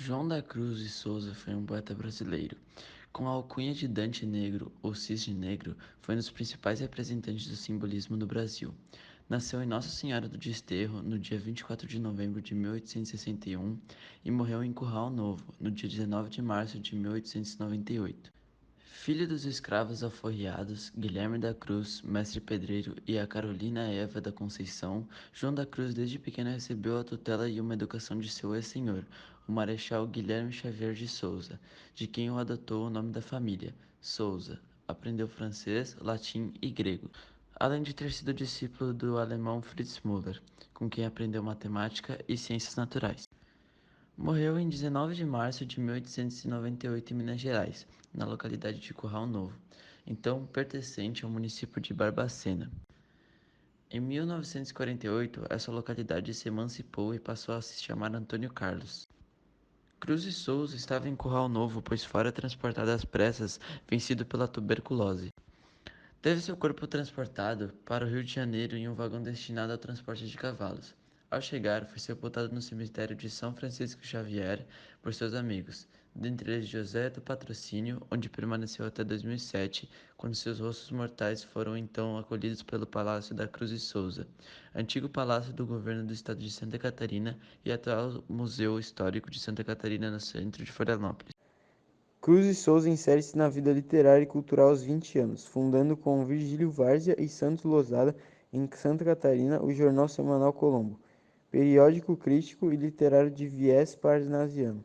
João da Cruz de Souza foi um poeta brasileiro. Com a alcunha de Dante Negro ou Cisne Negro, foi um dos principais representantes do simbolismo no Brasil. Nasceu em Nossa Senhora do Desterro no dia 24 de novembro de 1861 e morreu em Curral Novo no dia 19 de março de 1898. Filho dos escravos alforriados, Guilherme da Cruz, mestre pedreiro, e a Carolina Eva da Conceição, João da Cruz desde pequeno recebeu a tutela e uma educação de seu ex-senhor, o Marechal Guilherme Xavier de Souza, de quem o adotou o nome da família, Souza. Aprendeu francês, latim e grego, além de ter sido discípulo do alemão Fritz Müller, com quem aprendeu matemática e ciências naturais. Morreu em 19 de março de 1898 em Minas Gerais, na localidade de Curral Novo, então pertencente ao município de Barbacena. Em 1948, essa localidade se emancipou e passou a se chamar Antônio Carlos. Cruz de Souza estava em Curral Novo, pois fora transportado às pressas, vencido pela tuberculose. Teve seu corpo transportado para o Rio de Janeiro em um vagão destinado ao transporte de cavalos. Ao chegar, foi sepultado no cemitério de São Francisco Xavier por seus amigos, dentre eles José do Patrocínio, onde permaneceu até 2007, quando seus restos mortais foram então acolhidos pelo Palácio da Cruz e Souza, antigo palácio do governo do estado de Santa Catarina e atual Museu Histórico de Santa Catarina no centro de Florianópolis. Cruz de Souza insere-se na vida literária e cultural aos 20 anos, fundando com Virgílio Várzea e Santos Lozada, em Santa Catarina, o jornal semanal Colombo, periódico crítico e literário de viés parnasiano.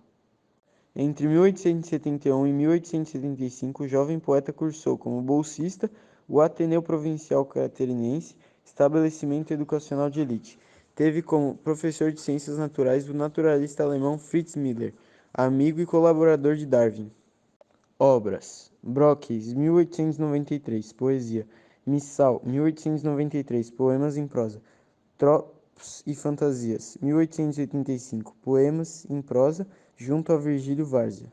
Entre 1871 e 1875, o jovem poeta cursou como bolsista o Ateneu Provincial Catarinense, estabelecimento educacional de elite. Teve como professor de ciências naturais o naturalista alemão Fritz Müller, amigo e colaborador de Darwin. Obras: Brockes, 1893, poesia. Missal, 1893, poemas em prosa. Tropos e Fantasias, 1885, poemas em prosa, junto a Virgílio Várzea.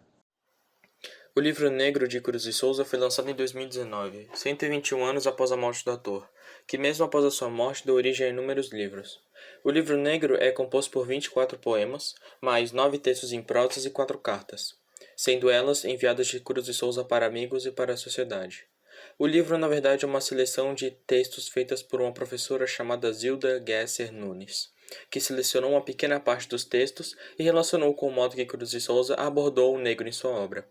O livro negro de Cruz de Souza foi lançado em 2019, 121 anos após a morte do autor, que mesmo após a sua morte deu origem a inúmeros livros. O livro negro é composto por 24 poemas, mais 9 textos em prosas e 4 cartas, sendo elas enviadas de Cruz de Souza para amigos e para a sociedade. O livro, na verdade, é uma seleção de textos feitas por uma professora chamada Zilda Gesser Nunes, que selecionou uma pequena parte dos textos e relacionou com o modo que Cruz de Souza abordou o negro em sua obra,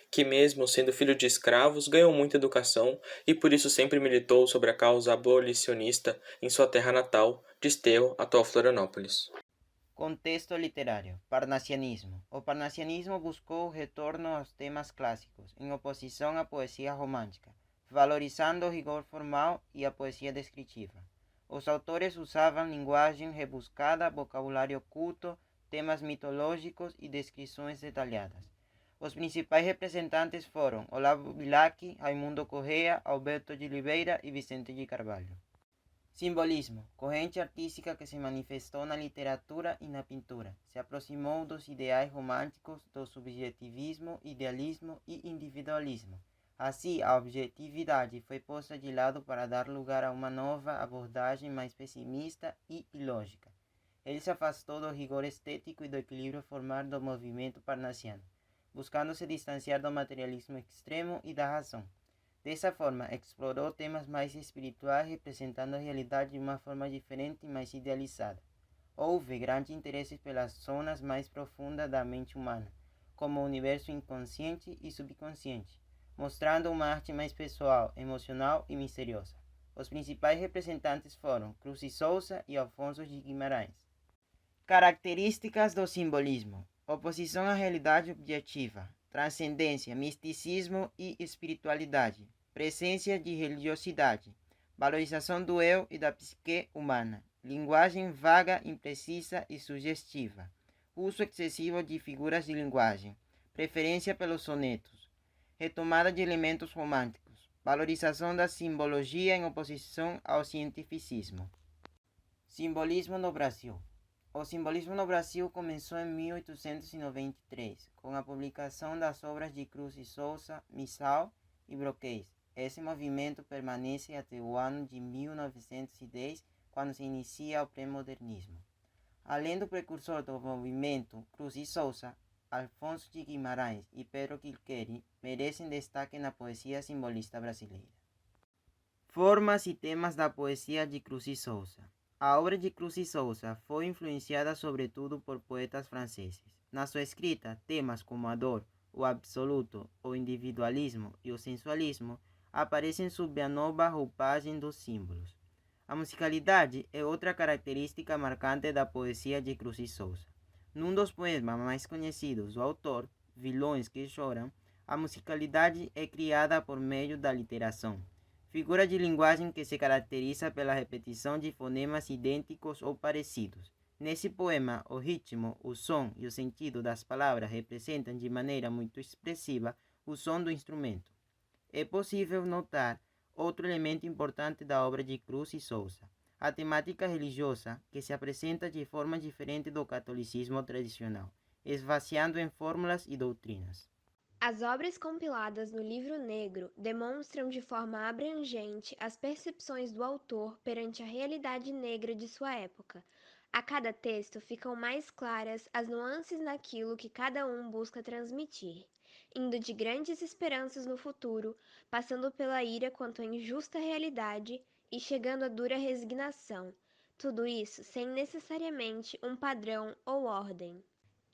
que mesmo sendo filho de escravos, ganhou muita educação e por isso sempre militou sobre a causa abolicionista em sua terra natal, Desterro, atual Florianópolis. Contexto literario. Parnasianismo. O parnasianismo buscó o retorno aos temas clásicos, em oposição à poesia romântica, valorizando o rigor formal e a poesia descritiva. Os autores usavam linguagem rebuscada, vocabulário culto, temas mitológicos e descrições detalhadas. Os principais representantes foram Olavo Bilac, Raimundo Correa, Alberto de Oliveira e Vicente de Carvalho. Simbolismo, corrente artística que se manifestou na literatura e na pintura. Se aproximou dos ideais românticos do subjetivismo, idealismo e individualismo. Assim, a objetividade foi posta de lado para dar lugar a uma nova abordagem mais pessimista e ilógica. Ele se afastou do rigor estético e do equilíbrio formal do movimento parnasiano, buscando se distanciar do materialismo extremo e da razão. Dessa forma, explorou temas mais espirituais, representando a realidade de uma forma diferente e mais idealizada. Houve grande interesse pelas zonas mais profundas da mente humana, como o universo inconsciente e subconsciente, mostrando uma arte mais pessoal, emocional e misteriosa. Os principais representantes foram Cruz e Souza e Afonso de Guimarães. Características do simbolismo: oposição à realidade objetiva, transcendência, misticismo e espiritualidade, presença de religiosidade, valorização do eu e da psique humana, linguagem vaga, imprecisa e sugestiva, uso excessivo de figuras de linguagem, preferência pelos sonetos, retomada de elementos românticos, valorização da simbologia em oposição ao cientificismo. Simbolismo no Brasil. O simbolismo no Brasil começou em 1893, com a publicação das obras de Cruz e Souza, Missal e Broquês. Esse movimento permanece até o ano de 1910, quando se inicia o pré-modernismo. Além do precursor do movimento, Cruz e Souza, Alfonso de Guimarães e Pedro Quilqueri merecem destaque na poesia simbolista brasileira. Formas e temas da poesia de Cruz e Souza. A obra de Cruz e Souza foi influenciada sobretudo por poetas franceses. Na sua escrita, temas como a dor, o absoluto, o individualismo e o sensualismo aparecem sob a nova roupagem dos símbolos. A musicalidade é outra característica marcante da poesia de Cruz e Souza. Num dos poemas mais conhecidos do autor, Vilões que Choram, a musicalidade é criada por meio da literação, figura de linguagem que se caracteriza pela repetição de fonemas idênticos ou parecidos. Nesse poema, o ritmo, o som e o sentido das palavras representam de maneira muito expressiva o som do instrumento. É possível notar outro elemento importante da obra de Cruz e Souza, a temática religiosa, que se apresenta de forma diferente do catolicismo tradicional, esvaziando em fórmulas e doutrinas. As obras compiladas no Livro Negro demonstram de forma abrangente as percepções do autor perante a realidade negra de sua época. A cada texto ficam mais claras as nuances naquilo que cada um busca transmitir, indo de grandes esperanças no futuro, passando pela ira quanto à injusta realidade e chegando à dura resignação. Tudo isso sem necessariamente um padrão ou ordem.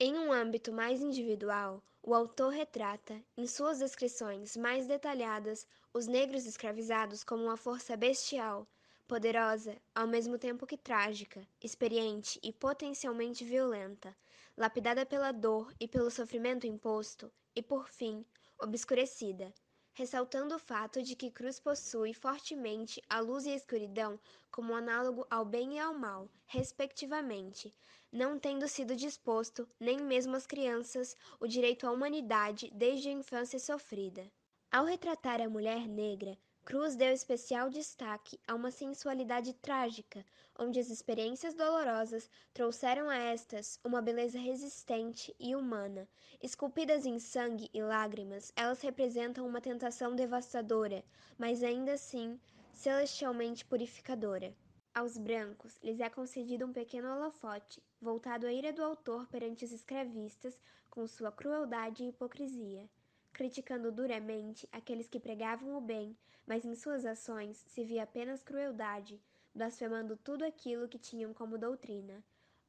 Em um âmbito mais individual, o autor retrata, em suas descrições mais detalhadas, os negros escravizados como uma força bestial, poderosa, ao mesmo tempo que trágica, experiente e potencialmente violenta, lapidada pela dor e pelo sofrimento imposto, e, por fim, obscurecida, ressaltando o fato de que Cruz possui fortemente a luz e a escuridão como análogo ao bem e ao mal, respectivamente, não tendo sido disposto, nem mesmo às crianças, o direito à humanidade desde a infância sofrida. Ao retratar a mulher negra, Cruz deu especial destaque a uma sensualidade trágica, onde as experiências dolorosas trouxeram a estas uma beleza resistente e humana. Esculpidas em sangue e lágrimas, elas representam uma tentação devastadora, mas ainda assim celestialmente purificadora. Aos brancos lhes é concedido um pequeno holofote, voltado à ira do autor perante os escravistas, com sua crueldade e hipocrisia, criticando duramente aqueles que pregavam o bem, mas em suas ações se via apenas crueldade, blasfemando tudo aquilo que tinham como doutrina.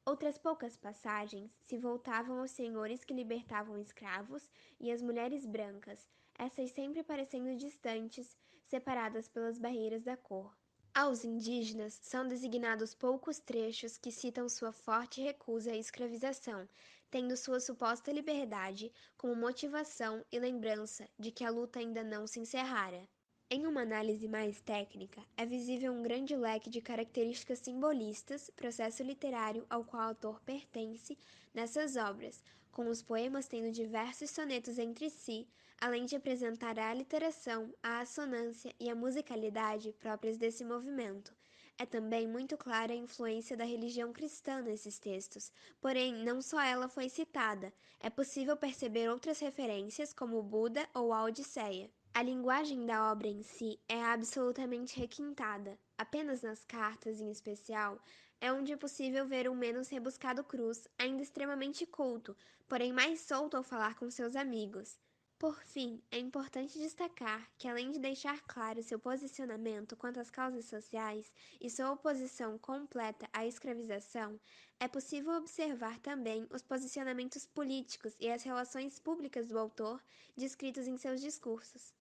Outras poucas passagens se voltavam aos senhores que libertavam escravos e às mulheres brancas, essas sempre parecendo distantes, separadas pelas barreiras da cor. Aos indígenas são designados poucos trechos que citam sua forte recusa à escravização, tendo sua suposta liberdade como motivação e lembrança de que a luta ainda não se encerrara. Em uma análise mais técnica, é visível um grande leque de características simbolistas, processo literário ao qual o autor pertence nessas obras, com os poemas tendo diversos sonetos entre si, além de apresentar a aliteração, a assonância e a musicalidade próprias desse movimento. É também muito clara a influência da religião cristã nesses textos, porém não só ela foi citada, é possível perceber outras referências como Buda ou a Odisseia. A linguagem da obra em si é absolutamente requintada. Apenas nas cartas, em especial, é onde é possível ver um menos rebuscado Cruz, ainda extremamente culto, porém mais solto ao falar com seus amigos. Por fim, é importante destacar que, além de deixar claro seu posicionamento quanto às causas sociais e sua oposição completa à escravização, é possível observar também os posicionamentos políticos e as relações públicas do autor descritos em seus discursos.